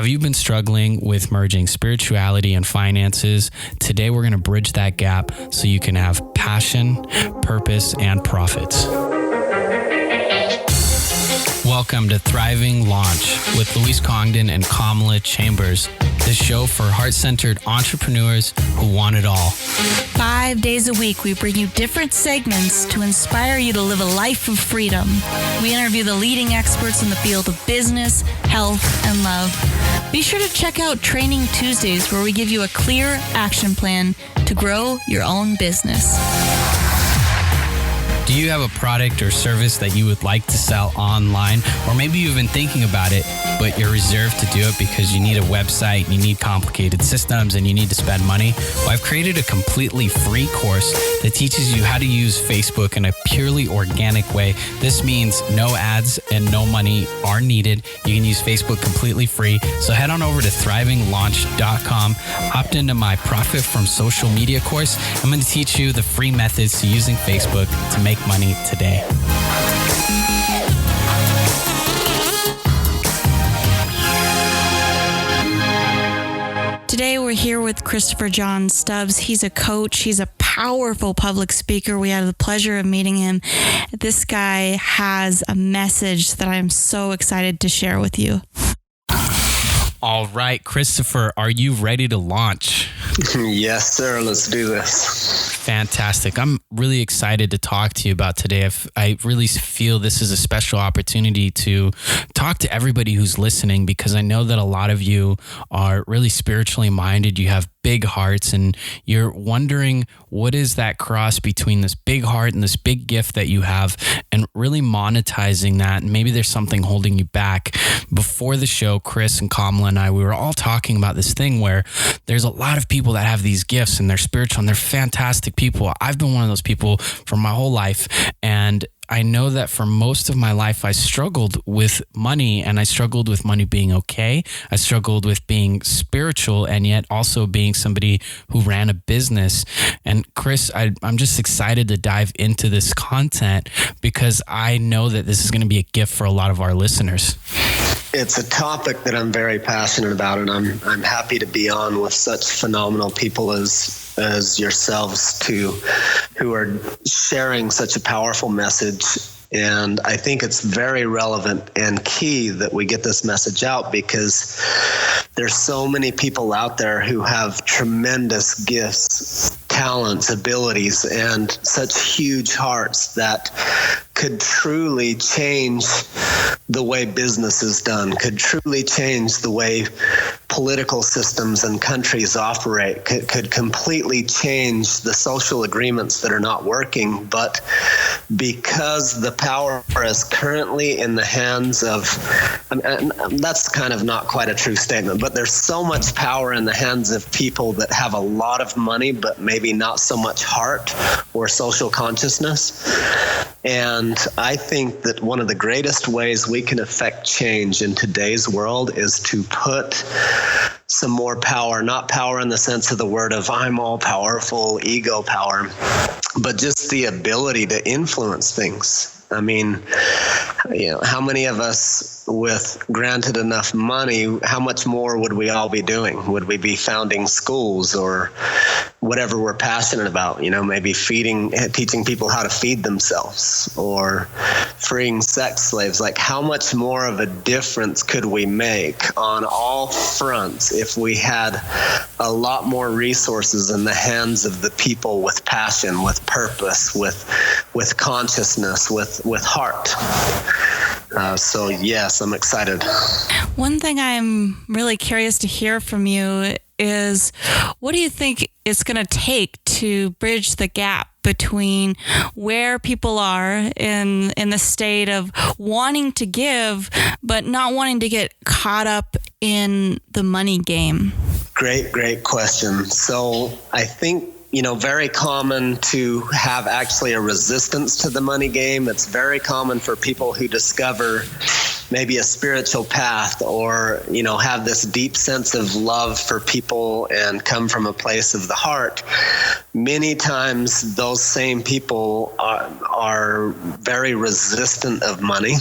Have you been struggling with merging spirituality and finances? Today, we're going to bridge that gap so you can have passion, purpose, and profits. Welcome to Thriving Launch with Louise Congdon and Kamala Chambers, the show for heart-centered entrepreneurs who want it all. 5 days a week, we bring you different segments to inspire you to live a life of freedom. We interview the leading experts in the field of business, health, and love. Be sure to check out Training Tuesdays, where we give you a clear action plan to grow your own business. Do you have a product or service that you would like to sell online? Or maybe you've been thinking about it, but you're reserved to do it because you need a website, you need complicated systems, and you need to spend money? Well, I've created a completely free course that teaches you how to use Facebook in a purely organic way. This means no ads and no money are needed. You can use Facebook completely free. So head on over to thrivinglaunch.com, opt into my Profit from Social Media course. I'm going to teach you the free methods to using Facebook to make money today. Today we're here with Christopher John Stubbs. He's a coach. He's a powerful public speaker. We had the pleasure of meeting him. This guy has a message that I'm so excited to share with you. All right, Christopher, are you ready to launch? Yes, sir. Let's do this. Fantastic. I'm really excited to talk to you about today. I really feel this is a special opportunity to talk to everybody who's listening, because I know that a lot of you are really spiritually minded. You have big hearts, and you're wondering, what is that cross between this big heart and this big gift that you have, and really monetizing that? And maybe there's something holding you back. Before the show, Chris and Kamala and I, we were all talking about this thing where there's a lot of people that have these gifts and they're spiritual and they're fantastic people. I've been one of those people for my whole life, and I know that for most of my life, I struggled with money, and I struggled with money being okay. I struggled with being spiritual and yet also being somebody who ran a business. And Chris, I'm just excited to dive into this content because I know that this is going to be a gift for a lot of our listeners. It's a topic that I'm very passionate about, and I'm happy to be on with such phenomenal people as yourselves who are sharing such a powerful message. And I think it's very relevant and key that we get this message out, because there's so many people out there who have tremendous gifts, talents, abilities, and such huge hearts that could truly change the way business is done, could truly change the way political systems and countries operate, could completely change the social agreements that are not working. But because the power is currently in the hands of, and that's kind of not quite a true statement, but there's so much power in the hands of people that have a lot of money, but maybe not so much heart or social consciousness. And I think that one of the greatest ways we can affect change in today's world is to put some more power, not power in the sense of the word of I'm all powerful, ego power, but just the ability to influence things. I mean, how many of us with granted enough money, how much more would we all be doing? Would we be founding schools or whatever we're passionate about? Maybe teaching people how to feed themselves or freeing sex slaves. Like, how much more of a difference could we make on all fronts if we had a lot more resources in the hands of the people with passion, with purpose, with consciousness, with heart? So yes, I'm excited. One thing I'm really curious to hear from you is, what do you think it's going to take to bridge the gap between where people are in the state of wanting to give, but not wanting to get caught up in the money game? Great question. So I think, very common to have actually a resistance to the money game. It's very common for people who discover maybe a spiritual path or, have this deep sense of love for people and come from a place of the heart. Many times those same people are very resistant of money.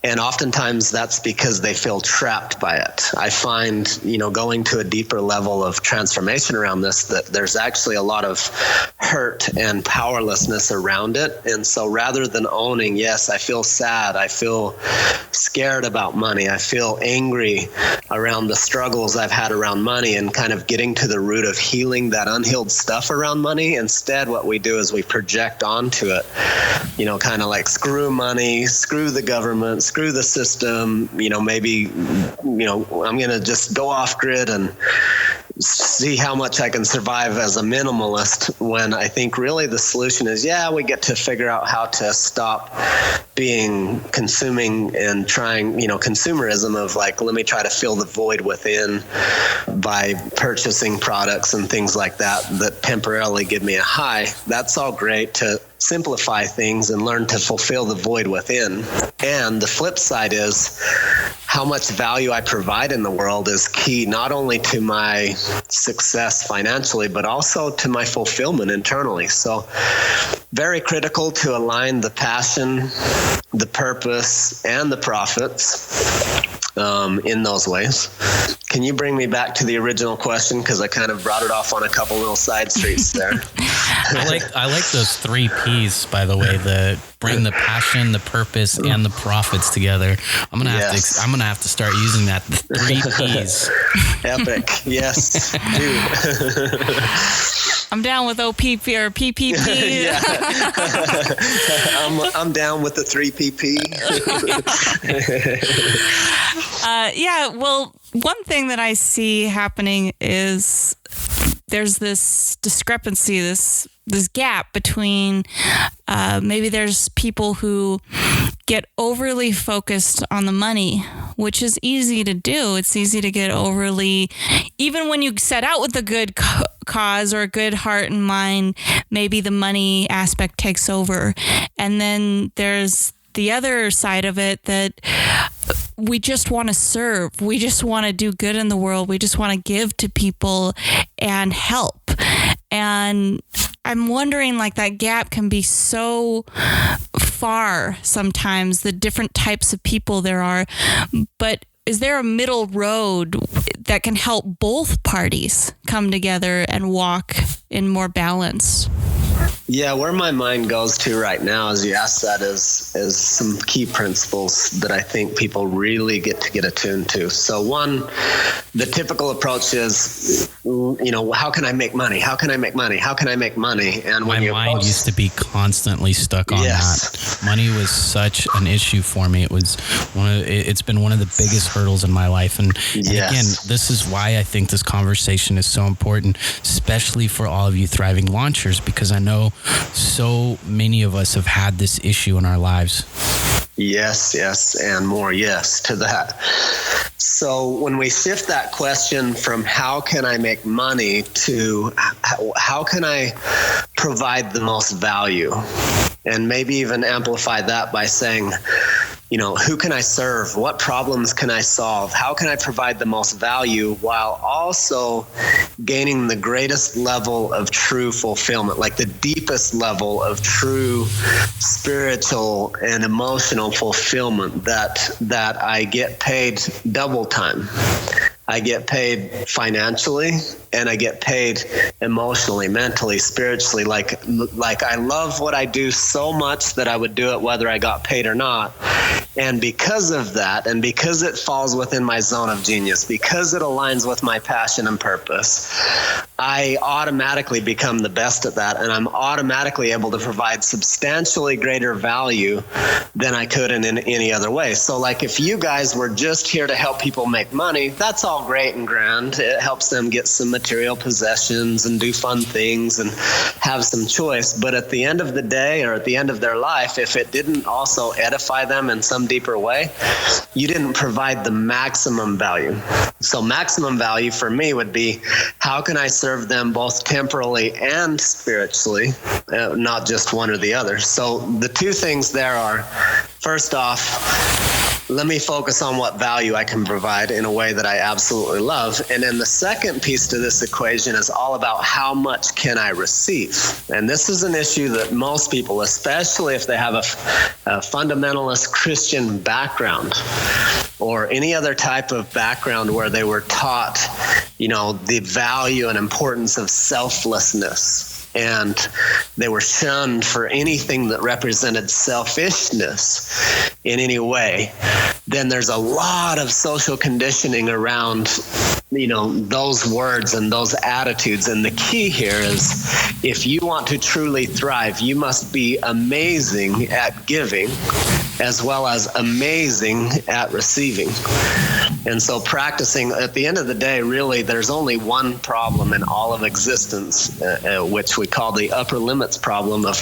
And oftentimes that's because they feel trapped by it. I find, going to a deeper level of transformation around this, that there's actually a lot of hurt and powerlessness around it. And so rather than owning, yes, I feel sad, I feel scared about money, I feel angry around the struggles I've had around money, and kind of getting to the root of healing that unhealed stuff around money, instead what we do is we project onto it, kind of like screw money, screw the government, screw the system, maybe, I'm going to just go off grid and see how much I can survive as a minimalist, when I think really the solution is, we get to figure out how to stop being consuming and trying, consumerism of like, let me try to fill the void within by purchasing products and things like that temporarily give me a high. That's all great to simplify things and learn to fulfill the void within. And the flip side is how much value I provide in the world is key, not only to my success financially, but also to my fulfillment internally. So very critical to align the passion, the purpose, and the profits in those ways. Can you bring me back to the original question? Because I kind of brought it off on a couple little side streets there. I like those 3 P's, by the way, bring the passion, the purpose, and the profits together. I'm gonna have to start using that. 3 P's. Epic. Yes, dude. I'm down with OPP or PPP. Yeah. I'm down with the 3PP. Well, one thing that I see happening is there's this discrepancy, this gap between maybe there's people who get overly focused on the money, which is easy to do. It's easy to get overly, even when you set out with a good cause or a good heart and mind, maybe the money aspect takes over. And then there's the other side of it that we just want to serve. We just want to do good in the world. We just want to give to people and help. And I'm wondering, like, that gap can be so far sometimes, the different types of people there are. But is there a middle road that can help both parties come together and walk in more balance? Yeah, where my mind goes to right now, as you ask that, is some key principles that I think people really get attuned to. So one, the typical approach is, how can I make money? How can I make money? How can I make money? And when my mind used to be constantly stuck on that. Money was such an issue for me. It was it's been one of the biggest hurdles in my life. And again, this is why I think this conversation is so important, especially for all of you thriving launchers, because I know so many of us have had this issue in our lives. Yes, and more yes to that. So when we shift that question from how can I make money to how can I provide the most value, and maybe even amplify that by saying, who can I serve? What problems can I solve? How can I provide the most value while also gaining the greatest level of true fulfillment, like the deepest level of true spiritual and emotional fulfillment that I get paid double time. I get paid financially, and I get paid emotionally, mentally, spiritually. Like I love what I do so much that I would do it whether I got paid or not. And because of that, and because it falls within my zone of genius, because it aligns with my passion and purpose, I automatically become the best at that, and I'm automatically able to provide substantially greater value than I could in any other way. So like if you guys were just here to help people make money, that's all great and grand. It helps them get some material possessions and do fun things and have some choice. But at the end of the day, or at the end of their life, if it didn't also edify them in some deeper way, you didn't provide the maximum value. So maximum value for me would be, how can I serve them both temporally and spiritually, not just one or the other? So the two things there are, first off, let me focus on what value I can provide in a way that I absolutely love. And then the second piece to this equation is all about how much can I receive? And this is an issue that most people, especially if they have a fundamentalist Christian background or any other type of background where they were taught, the value and importance of selflessness, and they were shunned for anything that represented selfishness in any way, then there's a lot of social conditioning around, those words and those attitudes. And the key here is, if you want to truly thrive, you must be amazing at giving as well as amazing at receiving. And so practicing, at the end of the day, really, there's only one problem in all of existence, which we call the upper limits problem of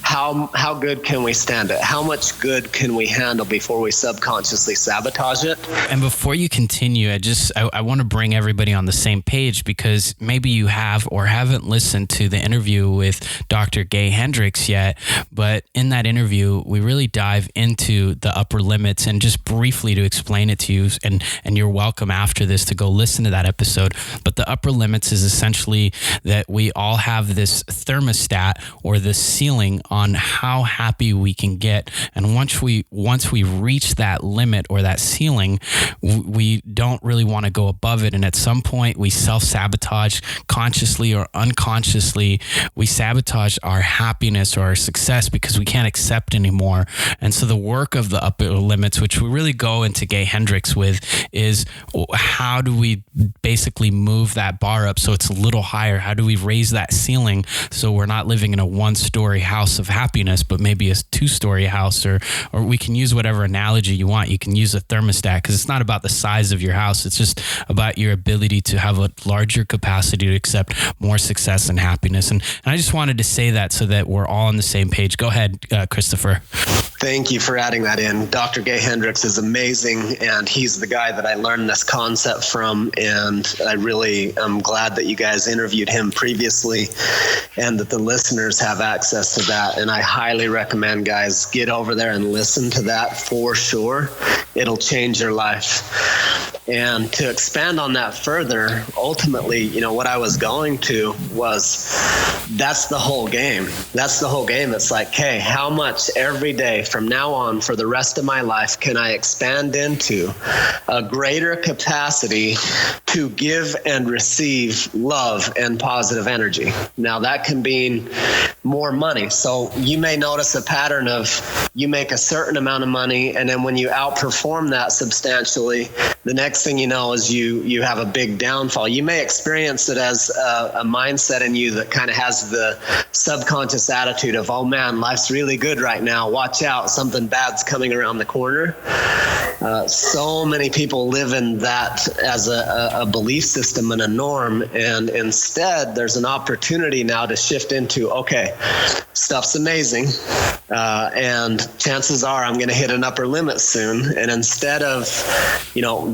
how good can we stand it? How much good can we handle before we subconsciously sabotage it? And before you continue, I want to bring everybody on the same page, because maybe you have or haven't listened to the interview with Dr. Gay Hendricks yet, but in that interview, we really dive into the upper limits. And just briefly to explain it to you, and you're welcome after this to go listen to that episode. But the upper limits is essentially that we all have this thermostat or this ceiling on how happy we can get. And once we reach that limit or that ceiling, we don't really want to go above it. And at some point we self-sabotage, consciously or unconsciously. We sabotage our happiness or our success because we can't accept anymore. And so the work of the upper limits, which we really go into Gay Hendricks with, is how do we basically move that bar up so it's a little higher? How do we raise that ceiling so we're not living in a one-story house of happiness, but maybe a two-story house, or we can use whatever analogy you want. You can use a thermostat, because it's not about the size of your house. It's just about your ability to have a larger capacity to accept more success and happiness. And I just wanted to say that so that we're all on the same page. Go ahead, Christopher. Thank you for adding that in. Dr. Gay Hendricks is amazing, and he's the guy that I learned this concept from, and I really am glad that you guys interviewed him previously and that the listeners have access to that. And I highly recommend, guys, get over there and listen to that for sure. It'll change your life. And to expand on that further, ultimately, what I was going to was, that's the whole game. That's the whole game. It's like, hey, how much every day from now on for the rest of my life can I expand into a greater capacity to give and receive love and positive energy? Now, that can mean more money. So you may notice a pattern of, you make a certain amount of money, and then when you outperform that substantially, the next thing you know is you have a big downfall. You may experience it as a mindset in you that kind of has the subconscious attitude of, oh man, life's really good right now. Watch out, something bad's coming around the corner. So many people live in that as a belief system and a norm. And instead, there's an opportunity now to shift into, okay, stuff's amazing. And chances are I'm going to hit an upper limit soon. And instead of,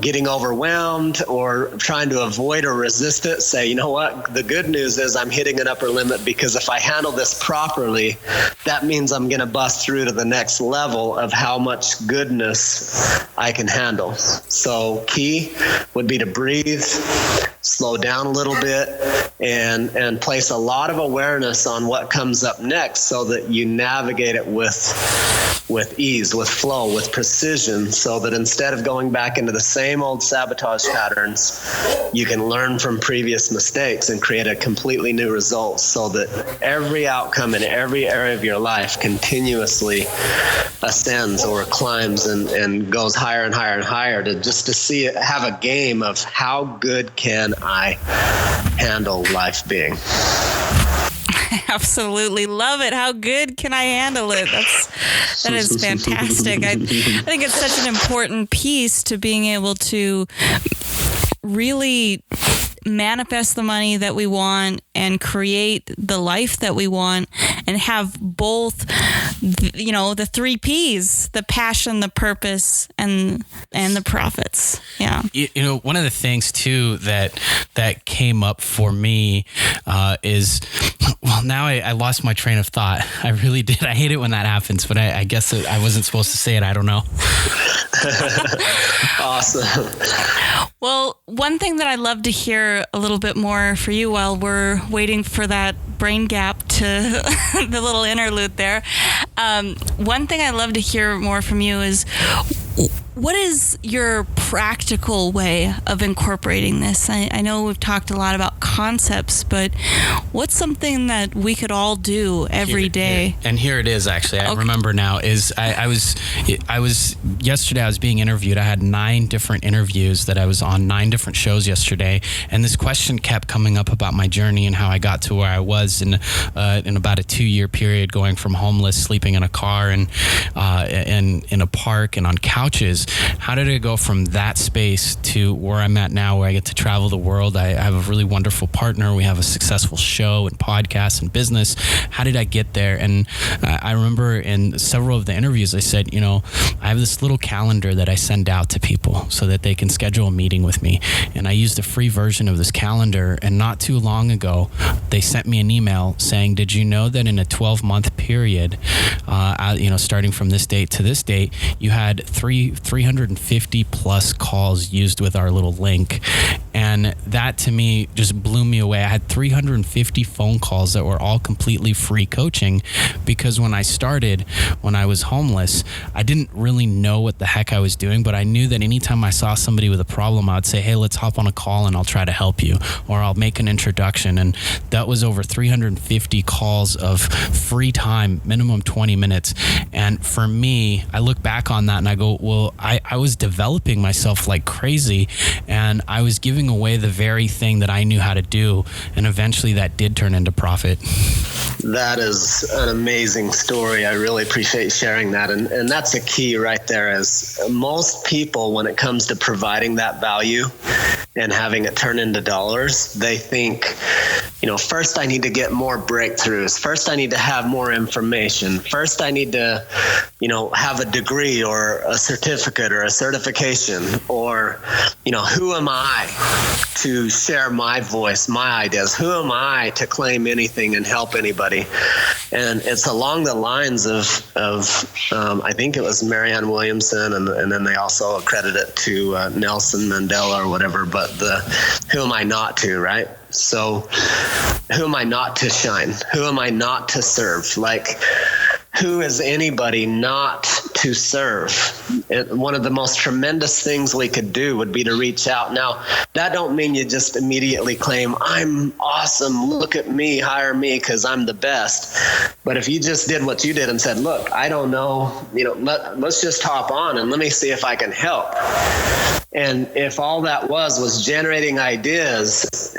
getting overwhelmed or trying to avoid or resist it, say, you know what, the good news is I'm hitting an upper limit, because if I handle this properly, that means I'm going to bust through to the next level of how much goodness I can handle. So key would be to breathe, slow down a little bit, and place a lot of awareness on what comes up next, so that you navigate it with ease, with flow, with precision, so that instead of going back into the same old sabotage patterns, you can learn from previous mistakes and create a completely new result, so that every outcome in every area of your life continuously ascends or climbs and goes higher and higher and higher, to see it, have a game of how good can I handle life being. Absolutely love it. How good can I handle it? That is fantastic. I think it's such an important piece to being able to really manifest the money that we want and create the life that we want, and have both, the 3 P's, the passion, the purpose, and the profits. Yeah. One of the things too that that came up for me is, well, now I lost my train of thought. I really did. I hate it when that happens, but I guess I wasn't supposed to say it. I don't know. Awesome. Well, one thing that I'd love to hear a little bit more for you while we're waiting for that brain gap to the little interlude there. One thing I'd love to hear more from you is, what is your practical way of incorporating this? I know we've talked a lot about concepts, but what's something that we could all do every day? And here it is, actually. I remember now. I was yesterday I was being interviewed. I had 9 different interviews that I was on 9 different shows yesterday. And this question kept coming up about my journey and how I got to where I was in about a 2-year period, going from homeless, sleeping in a car and in a park and on couches. How did I go from that space to where I'm at now, where I get to travel the world? I have a really wonderful partner. We have a successful show and podcast and business. How did I get there? And I remember in several of the interviews, I said, I have this little calendar that I send out to people so that they can schedule a meeting with me. And I used a free version of this calendar. And not too long ago, they sent me an email saying, did you know that in a 12-month period, starting from this date to this date, you had 350 plus calls used with our little link. And that to me just blew me away. I had 350 phone calls that were all completely free coaching, because when I started, when I was homeless, I didn't really know what the heck I was doing, but I knew that anytime I saw somebody with a problem, I'd say, hey, let's hop on a call and I'll try to help you, or I'll make an introduction. And that was over 350 calls of free time, minimum 20 minutes. And for me, I look back on that and I go, well, I was developing myself like crazy, and I was giving away the very thing that I knew how to do. And eventually that did turn into profit. That is an amazing story. I really appreciate sharing that. And that's a key right there, is most people, when it comes to providing that value and having it turn into dollars, they think, first I need to get more breakthroughs. First I need to have more information. First I need to, have a degree or a certificate or a certification, or, who am I to share my voice, my ideas? Who am I to claim anything and help anybody? And it's along the lines of I think it was Marianne Williamson, and then they also accredit it to Nelson Mandela or whatever, but who am I not to, right? So who am I not to shine? Who am I not to serve? Like, who is anybody not to serve? One of the most tremendous things we could do would be to reach out. Now, that don't mean you just immediately claim, I'm awesome, look at me, hire me because I'm the best. But if you just did what you did and said, look, I don't know, let's just hop on and let me see if I can help. And if all that was generating ideas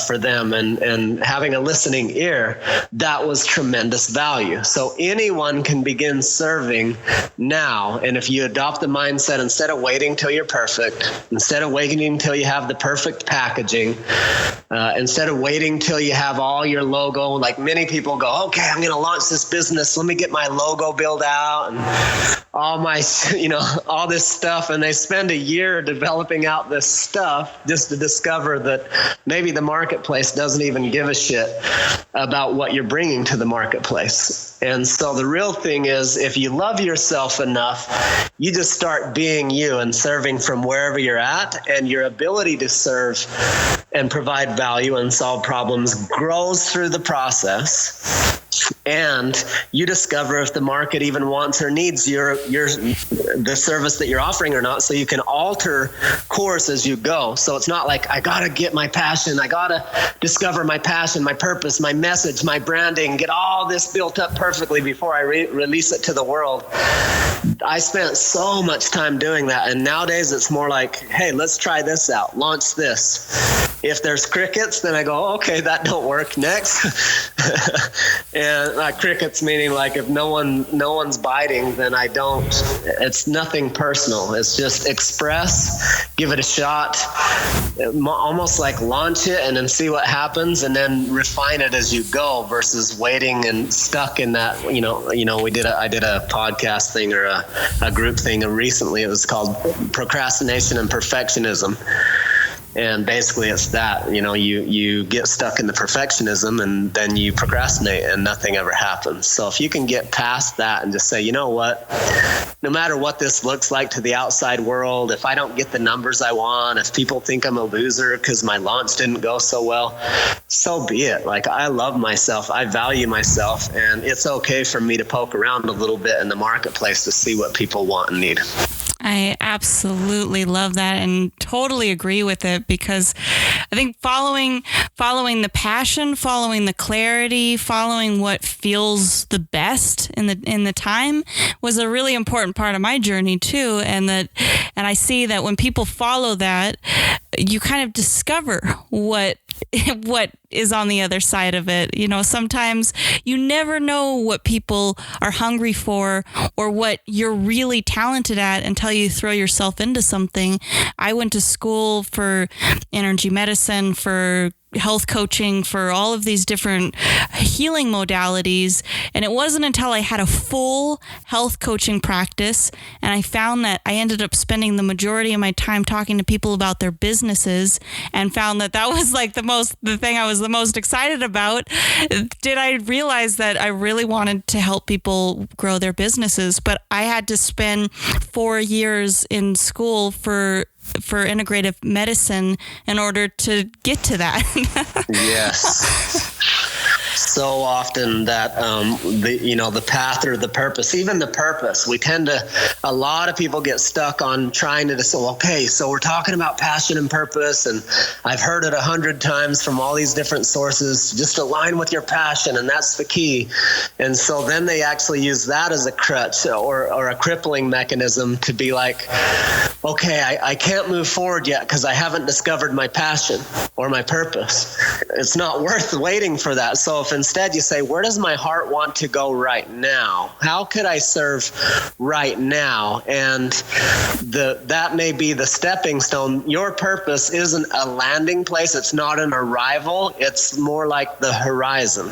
for them and having a listening ear, that was tremendous value. So anyone can begin serving now. And if you adopt the mindset, instead of waiting till you're perfect, instead of waiting till you have the perfect packaging, instead of waiting till you have all your logo, like many people go, okay, I'm going to launch this business. Let me get my logo built out and all my, all this stuff. And they spend a year developing out this stuff just to discover that maybe the marketplace doesn't even give a shit about what you're bringing to the marketplace. And so the real thing is, if you love yourself enough, you just start being you and serving from wherever you're at, and your ability to serve and provide value and solve problems grows through the process. And you discover if the market even wants or needs the service that you're offering or not, so you can alter course as you go. So it's not like, I got to get my passion. I got to discover my passion, my purpose, my message, my branding, get all this built up perfectly before I release it to the world. I spent so much time doing that. And nowadays it's more like, hey, let's try this out. Launch this. If there's crickets, then I go, okay, that don't work. Next. And crickets meaning like if no one's biting, then I don't. It's nothing personal. It's just express, give it a shot, almost like launch it and then see what happens, and then refine it as you go versus waiting and stuck in that. I did a podcast thing or a group thing recently. It was called Procrastination and Perfectionism. And basically it's that, you get stuck in the perfectionism and then you procrastinate and nothing ever happens. So if you can get past that and just say, you know what, no matter what this looks like to the outside world, if I don't get the numbers I want, if people think I'm a loser because my launch didn't go so well, so be it. Like, I love myself, I value myself, and it's okay for me to poke around a little bit in the marketplace to see what people want and need. I absolutely love that and totally agree with it, because I think following the passion, following the clarity, following what feels the best in the time was a really important part of my journey too. And I see that when people follow that, you kind of discover what is on the other side of it. Sometimes you never know what people are hungry for or what you're really talented at until you throw yourself into something. I went to school for energy medicine, for health coaching, for all of these different healing modalities. And it wasn't until I had a full health coaching practice and I found that I ended up spending the majority of my time talking to people about their businesses, and found that was like the thing I was the most excited about, did I realize that I really wanted to help people grow their businesses. But I had to spend 4 years in school for integrative medicine in order to get to that. Yes. So often that the path or the purpose, even the purpose, a lot of people get stuck on trying to say, okay, so we're talking about passion and purpose, and I've heard it 100 times from all these different sources, just align with your passion, and that's the key. And so then they actually use that as a crutch or a crippling mechanism to be like, okay, I can't move forward yet because I haven't discovered my passion or my purpose. It's not worth waiting for that. So if instead you say, where does my heart want to go right now? How could I serve right now? And that may be the stepping stone. Your purpose isn't a landing place. It's not an arrival. It's more like the horizon.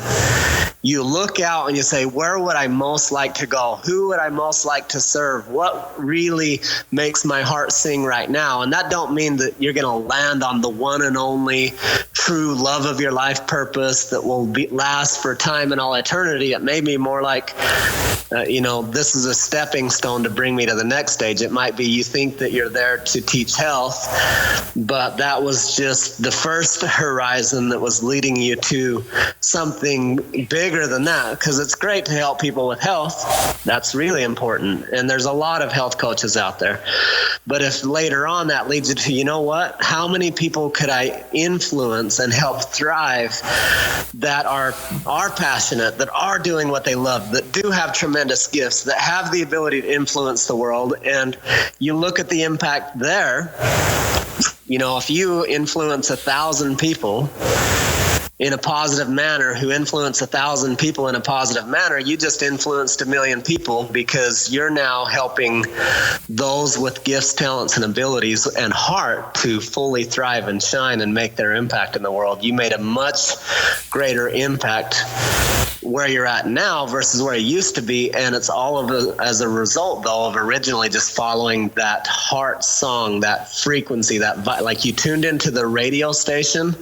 You look out and you say, where would I most like to go? Who would I most like to serve? What really makes my heart sing right now? And that don't mean that you're going to land on the one and only true love of your life purpose that will last for time and all eternity. It may be more like, this is a stepping stone to bring me to the next stage. It might be you think that you're there to teach health, but that was just the first horizon that was leading you to something bigger than that, because it's great to help people with health. That's really important. And there's a lot of health coaches out there. But if later on that leads you to, you know what, how many people could I influence and help thrive that are passionate, that are doing what they love, that do have tremendous gifts, that have the ability to influence the world, and you look at the impact there. If you influence 1,000 people in a positive manner, who influence 1,000 people in a positive manner, you just influenced 1 million people, because you're now helping those with gifts, talents, and abilities and heart to fully thrive and shine and make their impact in the world. You made a much greater impact where you're at now versus where you used to be. And it's all of as a result, though, of originally just following that heart song, that frequency, like you tuned into the radio station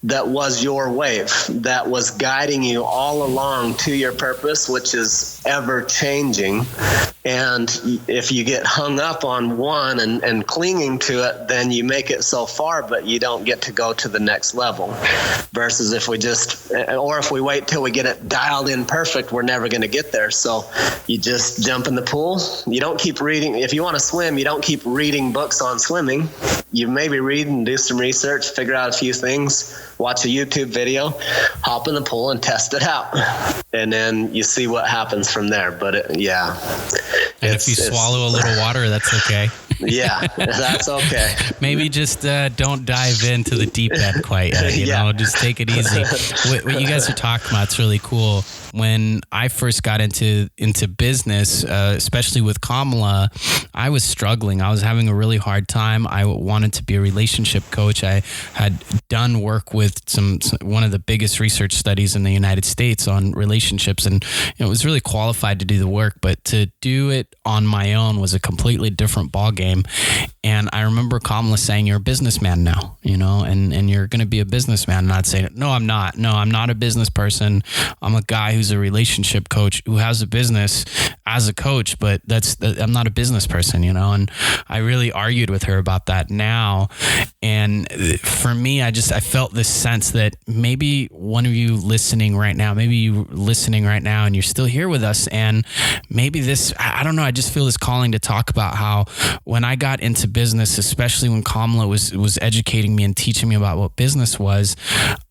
that was your wave, that was guiding you all along to your purpose, which is ever changing. And if you get hung up on one and clinging to it, then you make it so far, but you don't get to go to the next level. Versus if we wait till we get it dialed in perfect, we're never going to get there. So you just jump in the pool. You don't keep reading. If you want to swim, you don't keep reading books on swimming. You maybe read and do some research, figure out a few things, watch a YouTube video, hop in the pool and test it out. And then you see what happens from there. But And if you swallow a little water, that's okay. Yeah, that's okay. Maybe just don't dive into the deep end quite yet, you know, just take it easy. What you guys are talking about is really cool. When I first got into business, especially with Kamala, I was struggling. I was having a really hard time. I wanted to be a relationship coach. I had done work with one of the biggest research studies in the United States on relationships, and it was really qualified to do the work, but to do it on my own was a completely different ballgame. And I remember Kamala saying, you're a businessman now, and you're going to be a businessman. And I'd say, no, I'm not. No, I'm not a business person. I'm a guy who's a relationship coach who has a business as a coach, but I'm not a business person, and I really argued with her about that now. And for me, I felt this sense that maybe one of you listening right now, and you're still here with us. And maybe I don't know, I just feel this calling to talk about how when I got into business, especially when Kamala was educating me and teaching me about what business was,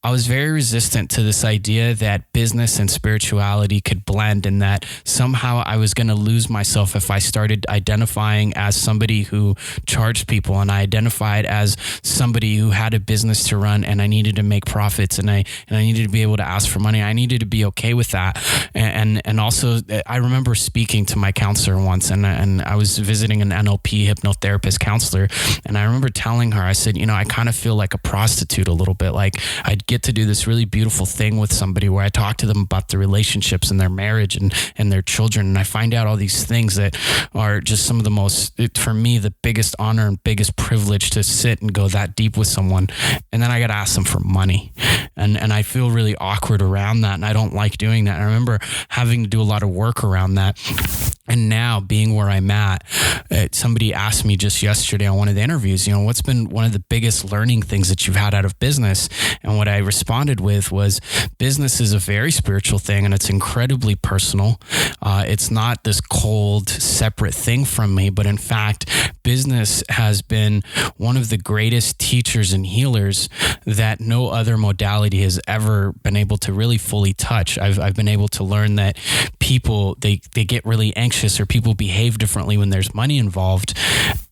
I was very resistant to this idea that business and spirituality could blend, and that somehow I was going to lose myself if I started identifying as somebody who charged people, and I identified as somebody who had a business to run, and I needed to make profits, and I needed to be able to ask for money. I needed to be okay with that. And also I remember speaking to my counselor once, and I was visiting an NLP hypnotherapist counselor, and I remember telling her, I said, I kind of feel like a prostitute a little bit. Like I'd get to do this really beautiful thing with somebody where I talk to them about their relationships and their marriage and their children. And I find out all these things that are just some of the most, for me, the biggest honor and biggest privilege to sit and go that deep with someone. And then I got to ask them for money. And I feel really awkward around that. And I don't like doing that. I remember having to do a lot of work around that. And now being where I'm at, somebody asked me just yesterday on one of the interviews, what's been one of the biggest learning things that you've had out of business? And what I responded with was, business is a very spiritual thing, and it's incredibly personal. It's not this cold, separate thing from me, but in fact, business has been one of the greatest teachers and healers that no other modality has ever been able to really fully touch. I've been able to learn that people, they get really anxious, or people behave differently when there's money involved.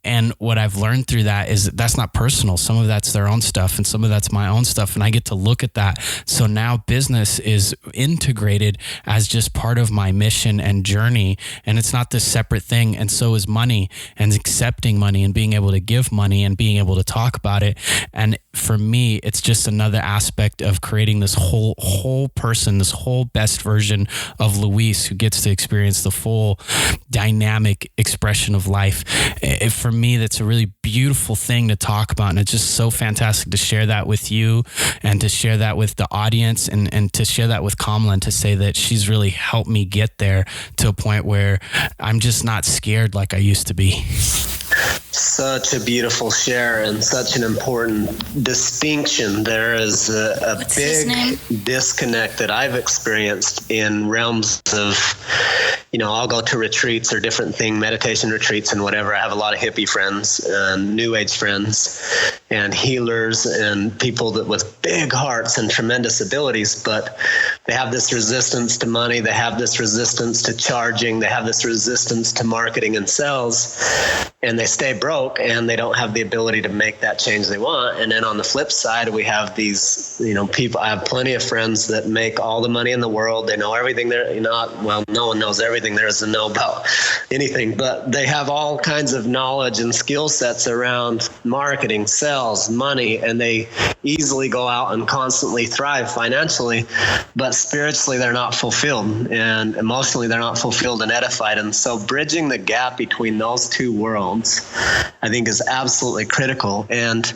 And what I've learned through that is that's not personal. Some of that's their own stuff, and some of that's my own stuff. And I get to look at that. So now business is integrated as just part of my mission and journey. And it's not this separate thing. And so is money, and accepting money, and being able to give money, and being able to talk about it. And for me, it's just another aspect of creating this whole person, this whole best version of Luis, who gets to experience the full dynamic expression of life. For me, that's a really beautiful thing to talk about. And it's just so fantastic to share that with you, and to share that with the audience, and to share that with Kamala, and to say that she's really helped me get there to a point where I'm just not scared like I used to be. Such a beautiful share, and such an important distinction. There is a big disconnect that I've experienced in realms of, I'll go to retreats or different meditation retreats and whatever. I have a lot of hippie friends and new age friends and healers and people that with big hearts and tremendous abilities, but they have this resistance to money. They have this resistance to charging. They have this resistance to marketing and sales, and they stay broke, and they don't have the ability to make that change they want. And then on the flip side, we have these, people. I have plenty of friends that make all the money in the world. They know everything there. No one knows everything there is to know about anything, but they have all kinds of knowledge and skill sets around marketing, sales, money, and they easily go out and constantly thrive financially, but spiritually they're not fulfilled, and emotionally they're not fulfilled and edified. And so bridging the gap between those two worlds, I think, is absolutely critical, and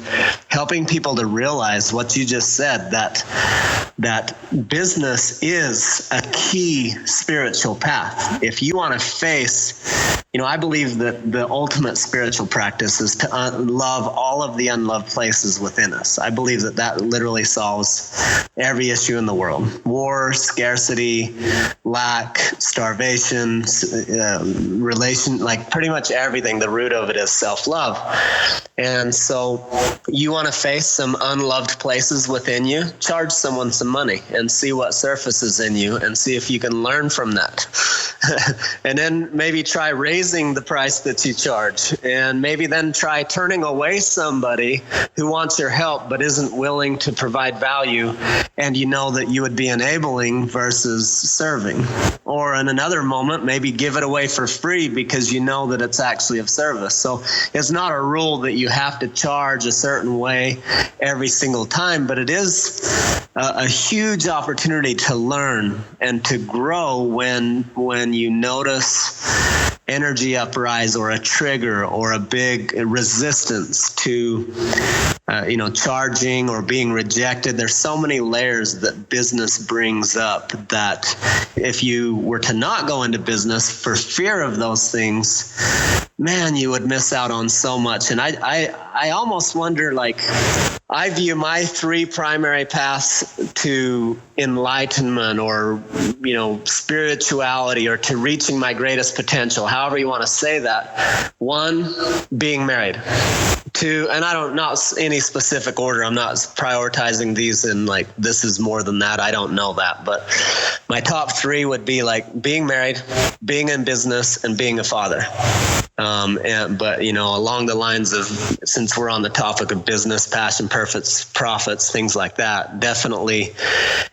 helping people to realize what you just said, that business is a key spiritual path. If you want to face, I believe that the ultimate spiritual practice is to love all of the unloved places within us. I believe that literally solves every issue in the world: war, scarcity, lack, starvation, like pretty much everything. The root of it is self-love. And so you want to face some unloved places within you, charge someone some money and see what surfaces in you, and see if you can learn from that. And then maybe try raising the price that you charge, and maybe then try turning away somebody who wants your help but isn't willing to provide value, and that you would be enabling versus serving. Or in another moment, maybe give it away for free because you know that it's actually of service. So it's not a rule that you have to charge a certain way every single time, but it is a huge opportunity to learn and to grow when you notice energy uprise or a trigger or a big resistance to charging or being rejected. There's so many layers that business brings up that if you were to not go into business for fear of those things, man, you would miss out on so much. And I almost wonder, like, I view my 3 primary paths to enlightenment or, spirituality or to reaching my greatest potential, however you want to say that. 1, being married. 2, and not any specific order. I'm not prioritizing these in like, this is more than that. I don't know that. But my top 3 would be like being married, being in business, and being a father. But along the lines of, since we're on the topic of business, passion, profits, things like that, definitely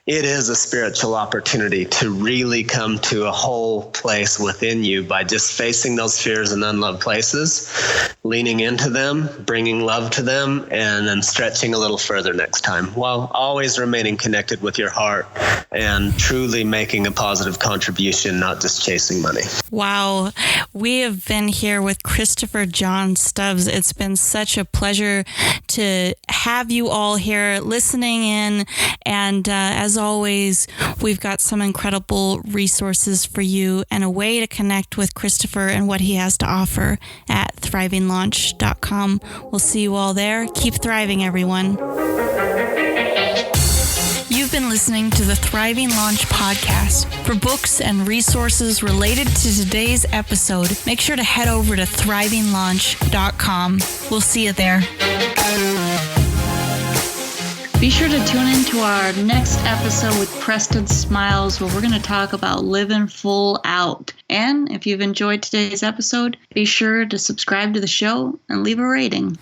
it is a spiritual opportunity to really come to a whole place within you by just facing those fears and unloved places, leaning into them, bringing love to them, and then stretching a little further next time, while always remaining connected with your heart and truly making a positive contribution, not just chasing money. Wow. We have been here with Christopher John Stubbs. It's been such a pleasure to have you all here listening in. And as always, we've got some incredible resources for you and a way to connect with Christopher and what he has to offer at thrivinglaunch.com. We'll see you all there. Keep thriving, everyone. You've been listening to the Thriving Launch podcast. For books and resources related to today's episode, make sure to head over to thrivinglaunch.com. We'll see you there. Be sure to tune in to our next episode with Preston Smiles, where we're going to talk about living full out. And if you've enjoyed today's episode, be sure to subscribe to the show and leave a rating.